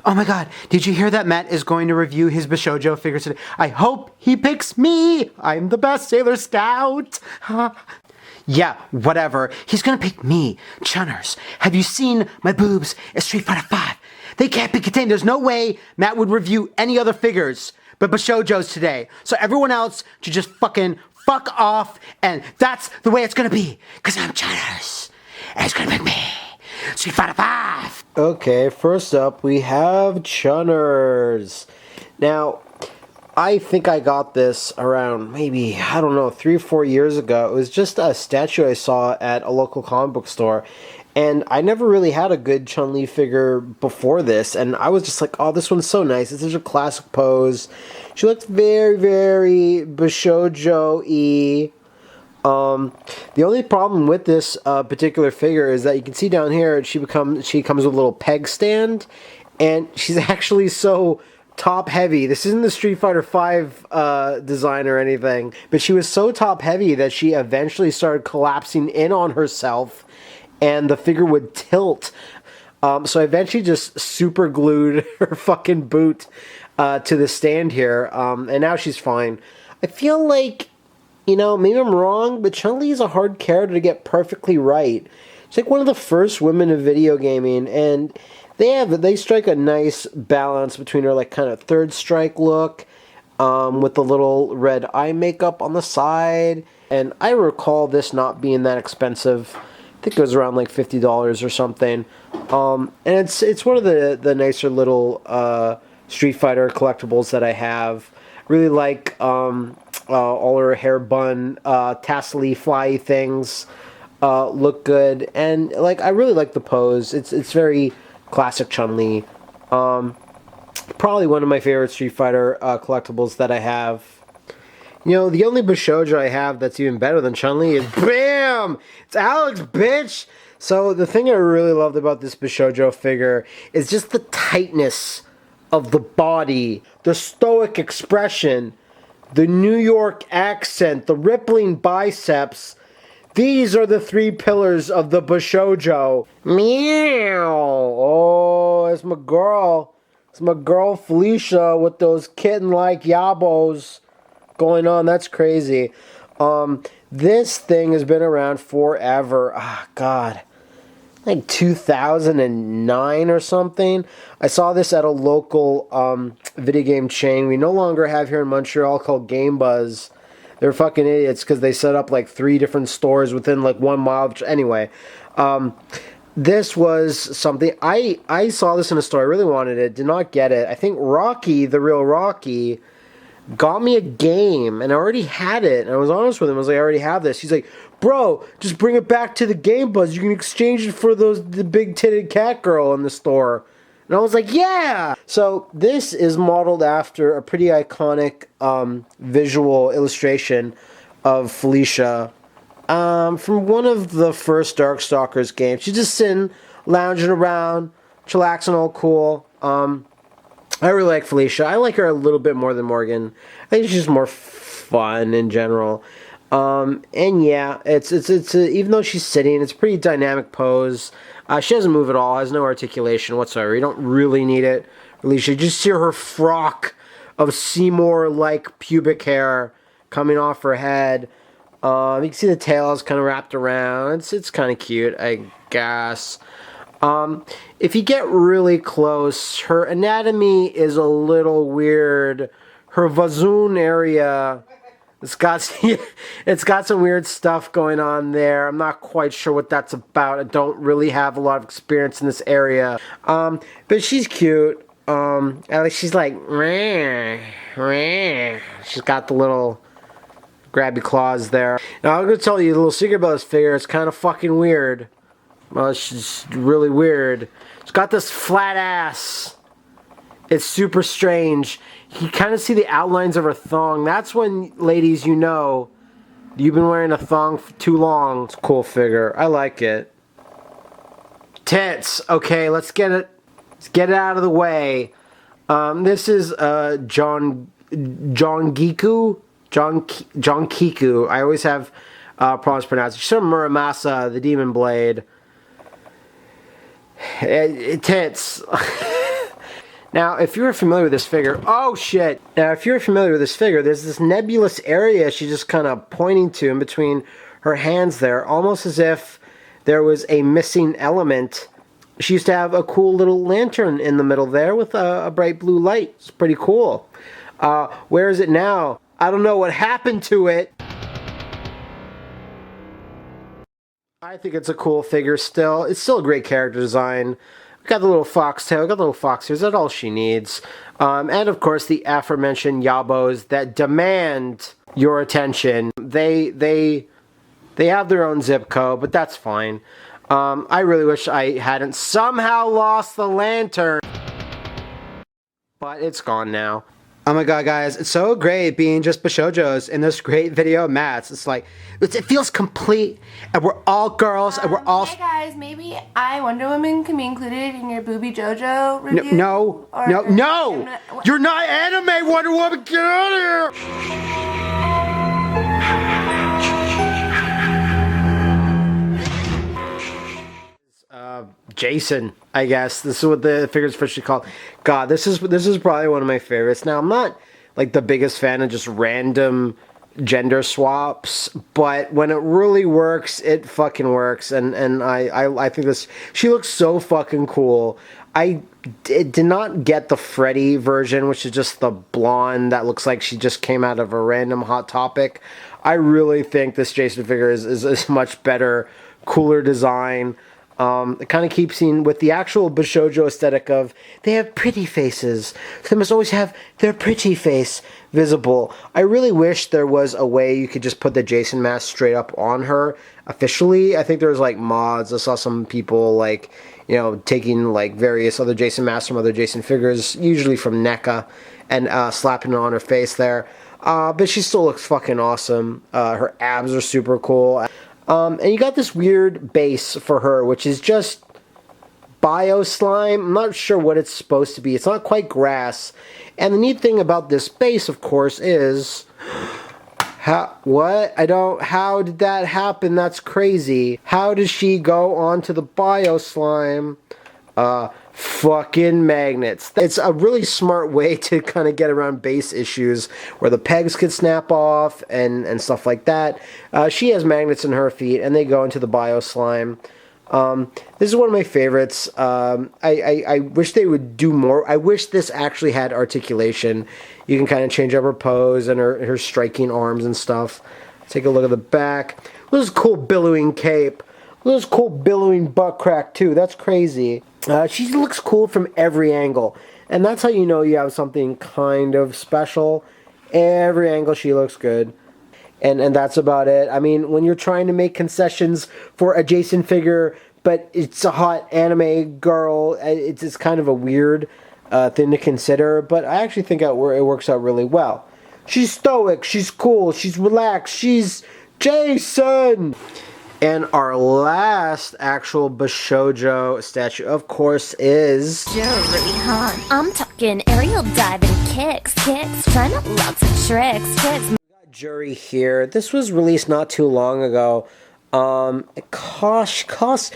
Oh my god, did you hear that Matt is going to review his Bishojo figures today? I hope he picks me! I'm the best Sailor Scout! Yeah, whatever. He's gonna pick me. Chunners, have you seen my boobs at Street Fighter V? They can't be contained. There's no way Matt would review any other figures but Bishoujo's today. So everyone else should just fucking fuck off, and that's the way it's gonna be. Cause I'm Chunners, and it's gonna pick me. Street Fighter V! Okay, first up we have Chunners. Now, I think I got this around maybe, I don't know, 3 or 4 years ago. It was just a statue I saw at a local comic book store. And I never really had a good Chun-Li figure before this. And I was just like, oh, this one's so nice. This is a classic pose. She looks very, very Bishoujo-y. The only problem with this particular figure is that you can see down here she comes with a little peg stand, and she's actually so top heavy. This isn't the Street Fighter V design or anything, but she was so top heavy that she eventually started collapsing in on herself, and the figure would tilt. So I eventually just super glued her fucking boot to the stand here, and now she's fine. I feel like, you know, maybe I'm wrong, but Chun-Li is a hard character to get perfectly right. She's like one of the first women in video gaming, and they strike a nice balance between her like kind of third strike look, with the little red eye makeup on the side. And I recall this not being that expensive. I think it was around like $50 or something. And it's one of the nicer little Street Fighter collectibles that I have. Really like all her hair bun, tassely, fly things look good, and like I really like the pose. It's very classic Chun-Li. Probably one of my favorite Street Fighter collectibles that I have. You know, the only Bishoujo I have that's even better than Chun-Li is BAM! It's Alex, bitch! So the thing I really loved about this Bishoujo figure is just the tightness of the body, the stoic expression, the New York accent, the rippling biceps. These are the 3 pillars of the Bishoujo. Meow! Oh, it's my girl. It's my girl Felicia with those kitten-like yabos going on. That's crazy. This thing has been around forever. Ah, God. Like 2009 or something. I saw this at a local video game chain we no longer have here in Montreal called Game Buzz. They're fucking idiots because they set up like 3 different stores within like 1 mile. Anyway, this was something I saw this in a store. I really wanted it. Did not get it. I think Rocky, the real Rocky, got me a game, and I already had it. And I was honest with him. I was like, I already have this. He's like, bro, just bring it back to the Game Buzz. You can exchange it for the big-titted cat girl in the store. And I was like, yeah! So this is modeled after a pretty iconic visual illustration of Felicia from one of the first Darkstalkers games. She's just sitting, lounging around, chillaxing, all cool. I really like Felicia. I like her a little bit more than Morgan. I think she's more fun in general. And yeah, it's even though she's sitting, it's a pretty dynamic pose. She doesn't move at all, has no articulation whatsoever. You don't really need it. Felicia, just see her frock of Seymour-like pubic hair coming off her head. You can see the tail is kind of wrapped around. It's kind of cute, I guess. If you get really close, her anatomy is a little weird. Her vazoon area, it's got some weird stuff going on there. I'm not quite sure what that's about. I don't really have a lot of experience in this area. But she's cute. At least she's like, rah, rah. She's got the little grabby claws there. Now I'm gonna tell you a little secret about this figure. It's kind of fucking weird. Well, it's just really weird. It's got this flat ass. It's super strange. You kind of see the outlines of her thong. That's when, ladies, you know you've been wearing a thong for too long. It's a cool figure. I like it. Tits. Okay, let's get it out of the way. This is John Giku. John Kiku. I always have problems pronouncing. She's from Muramasa, the Demon Blade. Tits. Now, if you're familiar with this figure, oh shit! Now, if you're familiar with this figure, there's this nebulous area she's just kind of pointing to in between her hands there, almost as if there was a missing element. She used to have a cool little lantern in the middle there with a bright blue light. It's pretty cool. Where is it now? I don't know what happened to it. I think it's a cool figure still. It's still a great character design. Got the little foxtail, got the little fox ears, that's all she needs. And of course the aforementioned yabos that demand your attention. They have their own zip code, but that's fine. I really wish I hadn't somehow lost the lantern. But it's gone now. Oh my god, guys, it's so great being just Bishoujos in this great video of Matt's. It's like, it feels complete, and we're all girls, and we're all... Hey guys, maybe Wonder Woman can be included in your Booby JoJo review? No! You're not anime, Wonder Woman! Get out of here! Jason, I guess. This is what the figure's officially called. God, this is probably one of my favorites. Now, I'm not like the biggest fan of just random gender swaps, but when it really works, it fucking works. And I think this, she looks so fucking cool. I did not get the Freddy version, which is just the blonde that looks like she just came out of a random Hot Topic. I really think this Jason figure is much better, cooler design. It kind of keeps in with the actual Bishoujo aesthetic of they have pretty faces. So they must always have their pretty face visible. I really wish there was a way you could just put the Jason mask straight up on her officially. I think there's like mods. I saw some people like, you know, taking like various other Jason masks from other Jason figures, usually from NECA, and slapping it on her face there. But she still looks fucking awesome. Her abs are super cool. And you got this weird base for her, which is just bio slime. I'm not sure what it's supposed to be. It's not quite grass. And the neat thing about this base, of course, is... How did that happen? That's crazy. How does she go onto the bio slime? Fucking magnets. It's a really smart way to kind of get around base issues where the pegs could snap off and stuff like that. She has magnets in her feet and they go into the bio slime. This is one of my favorites. I wish they would do more. I wish this actually had articulation. You can kind of change up her pose and her striking arms and stuff. Take a look at the back. Look at this cool billowing cape. Look at this cool billowing butt crack too. That's crazy. She looks cool from every angle. And that's how you know you have something kind of special. Every angle she looks good. And that's about it. I mean, when you're trying to make concessions for a Jason figure, but it's a hot anime girl, it's kind of a weird thing to consider. But I actually think it works out really well. She's stoic, she's cool, she's relaxed, she's Jason! And our last actual Bishoujo statue, of course, is... Jerry, huh? I'm talking aerial diving kicks, trying out lots of tricks. Jury here. This was released not too long ago. It costs.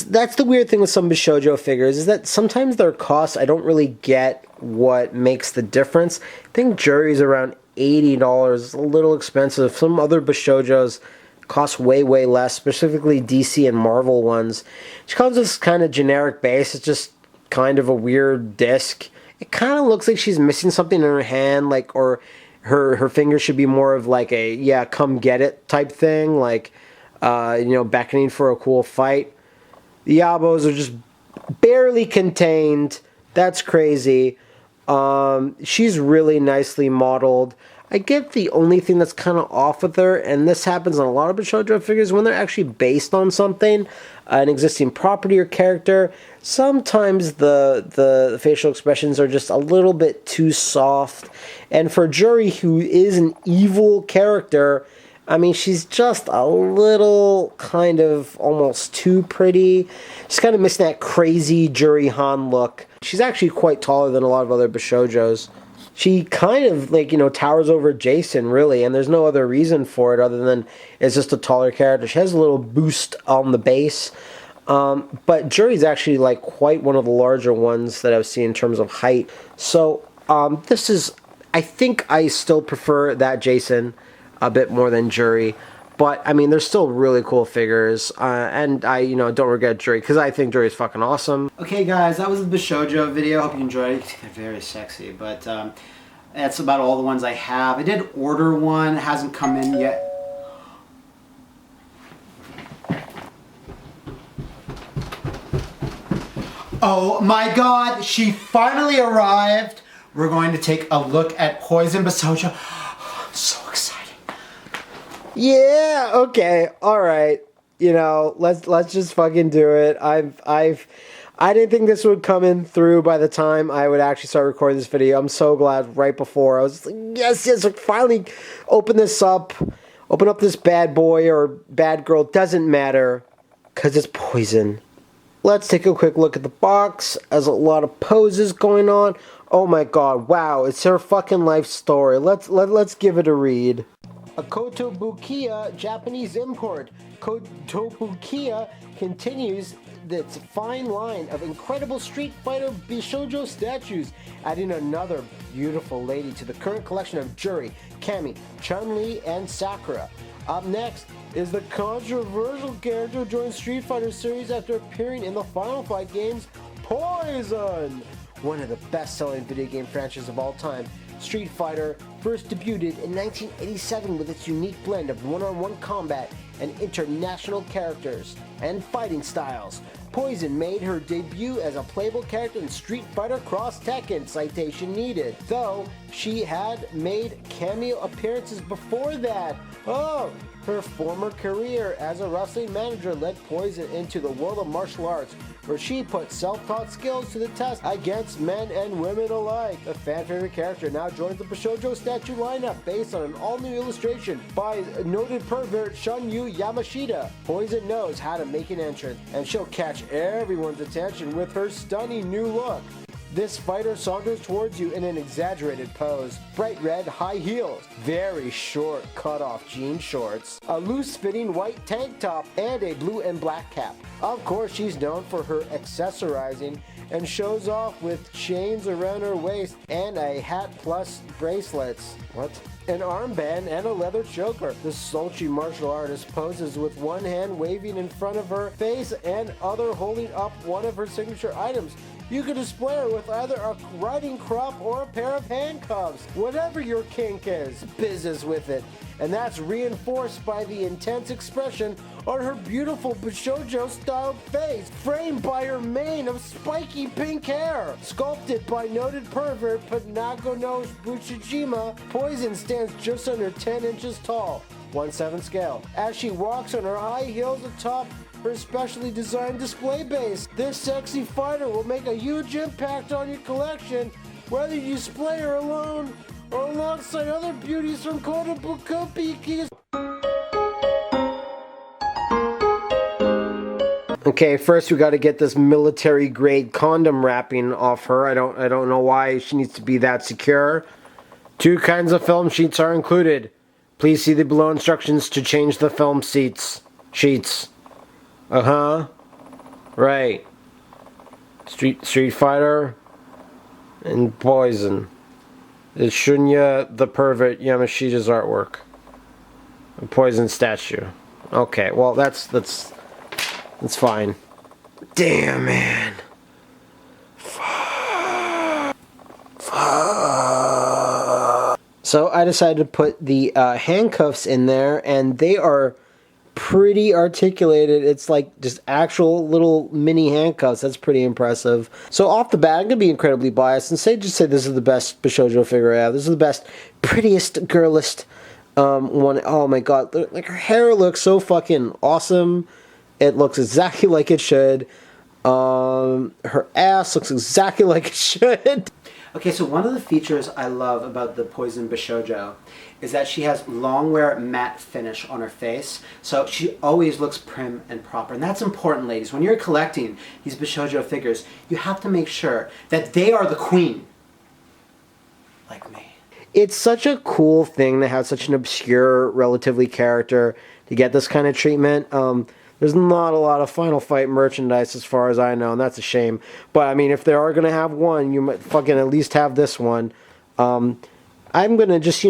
That's the weird thing with some Bishoujo figures, is that sometimes their costs, I don't really get what makes the difference. I think Jury's around $80. It's a little expensive. Some other Bishoujos cost way less, specifically DC and Marvel ones. She comes with this kind of generic base. It's just kind of a weird disc. It kind of looks like she's missing something in her hand, like, or her finger should be more of like a, yeah, come get it type thing, like, you know, beckoning for a cool fight. The yabos are just barely contained. That's crazy. She's really nicely modeled. I get the only thing that's kind of off with her, and this happens on a lot of Bishoujo figures, when they're actually based on something, an existing property or character, sometimes the facial expressions are just a little bit too soft. And for Jury, who is an evil character, I mean, she's just a little kind of almost too pretty. She's kind of missing that crazy Jury Han look. She's actually quite taller than a lot of other Bishoujos. She kind of, like, you know, towers over Jason, really, and there's no other reason for it other than it's just a taller character. She has a little boost on the base. But Jury's actually like quite one of the larger ones that I've seen in terms of height. So this is, I think I still prefer that Jason a bit more than Jury. But, I mean, they're still really cool figures, and I, don't regret Jury, because I think Jury's fucking awesome. Okay, guys, that was the Bishojo video. Hope you enjoyed it. They're very sexy, but that's about all the ones I have. I did order one. It hasn't come in yet. Oh my god, she finally arrived. We're going to take a look at Poison Bishojo. I'm so excited. Yeah, okay, alright. Let's just fucking do it. I didn't think this would come in through by the time I would actually start recording this video. I'm so glad right before. I was just like, yes, finally open this up. Open up this bad boy or bad girl. Doesn't matter, because it's Poison. Let's take a quick look at the box. There's a lot of poses going on. Oh my god, wow, it's her fucking life story. Let's give it a read. A Kotobukiya Japanese import. Kotobukiya continues its fine line of incredible Street Fighter Bishojo statues, adding another beautiful lady to the current collection of Juri, Kami, Chun-Li, and Sakura. Up next is the controversial character who joined Street Fighter series after appearing in the Final Fight games, Poison! One of the best-selling video game franchises of all time, Street Fighter first debuted in 1987 with its unique blend of one-on-one combat and international characters and fighting styles. Poison made her debut as a playable character in Street Fighter Cross Tekken, citation needed, though she had made cameo appearances before that. Her former career as a wrestling manager led Poison into the world of martial arts, where she put self-taught skills to the test against men and women alike. The fan-favorite character now joins the Bishojo statue lineup based on an all-new illustration by noted pervert Shunyu Yamashita. Poison knows how to make an entrance, and she'll catch everyone's attention with her stunning new look. This fighter saunters towards you in an exaggerated pose. Bright red high heels, very short cut-off jean shorts, a loose-fitting white tank top, and a blue and black cap. Of course, she's known for her accessorizing and shows off with chains around her waist and a hat plus bracelets. An armband and a leather choker. The sultry martial artist poses with one hand waving in front of her face and other holding up one of her signature items. You can display her with either a riding crop or a pair of handcuffs. Whatever your kink is, business with it. And that's reinforced by the intense expression on her beautiful Bishojo-styled face, framed by her mane of spiky pink hair. Sculpted by noted pervert Panago no Bushijima, Poison stands just under 10 inches tall, 1/7 scale, as she walks on her high heels atop her specially designed display base. This sexy fighter will make a huge impact on your collection, whether you display her alone or alongside other beauties from Kotobukiya. Okay, first we got to get this military grade condom wrapping off her. I don't know why she needs to be that secure. 2 kinds of film sheets are included. Please see the below instructions to change the film sheets. Right. Street Fighter and Poison. It's Shunya the Pervert Yamashita's artwork. A Poison statue. Okay, well that's fine. Damn, man. Fuck. So I decided to put the handcuffs in there, and they are pretty articulated. It's like just actual little mini handcuffs. That's pretty impressive. So off the bat, I'm gonna be incredibly biased and say this is the best Bishojo figure I have. This is the best, prettiest, girlest one. Oh my god, like her hair looks so fucking awesome. It looks exactly like it should. Her ass looks exactly like it should. Okay, so one of the features I love about the Poison Bishojo is that she has long wear matte finish on her face, so she always looks prim and proper. And that's important, ladies. When you're collecting these Bishojo figures, you have to make sure that they are the queen. Like me. It's such a cool thing to have such an obscure, relatively character to get this kind of treatment. There's not a lot of Final Fight merchandise as far as I know, and that's a shame. But, I mean, if they are going to have one, you might fucking at least have this one. I'm going to just,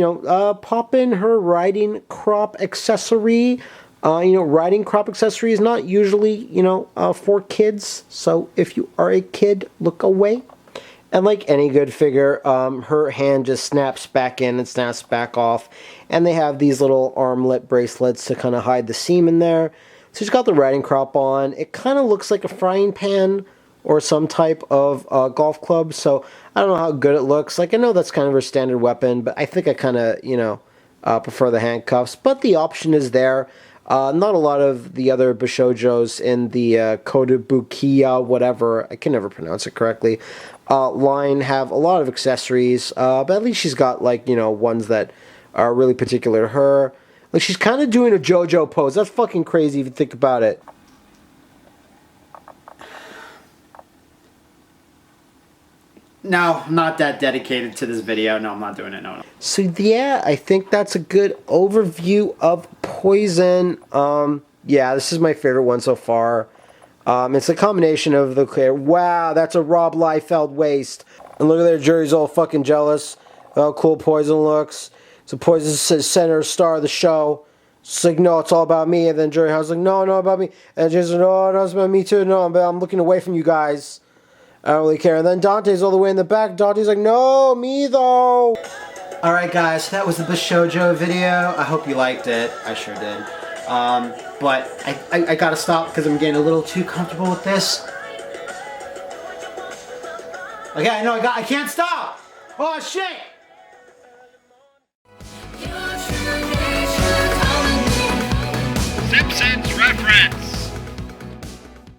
pop in her riding crop accessory. Riding crop accessory is not usually, for kids. So if you are a kid, look away. And like any good figure, her hand just snaps back in and snaps back off. And they have these little armlet bracelets to kind of hide the seam in there. So she's got the riding crop on. It kind of looks like a frying pan or some type of golf club. So I don't know how good it looks. Like, I know that's kind of her standard weapon, but I think I kind of, prefer the handcuffs. But the option is there. Not a lot of the other Bishoujos in the Kotobukiya, whatever, I can never pronounce it correctly, line have a lot of accessories, but at least she's got, ones that are really particular to her. Like, she's kind of doing a JoJo pose. That's fucking crazy if you think about it. No, I'm not that dedicated to this video. No, I'm not doing it. No. So yeah, I think that's a good overview of Poison. Yeah, this is my favorite one so far. It's a combination of the wow, that's a Rob Liefeld waist. And look at there, Jury's all fucking jealous how cool Poison looks. So Poison says center star of the show. It's like, no, it's all about me. And then Jury House like, no, about me. And Jay's like, no, it's about me too. No, I'm looking away from you guys. I don't really care. And then Dante's all the way in the back. Dante's like, no, me though. Alright guys, that was the Bishojo video. I hope you liked it. I sure did. But I gotta stop because I'm getting a little too comfortable with this. Okay, I know I can't stop! Oh shit!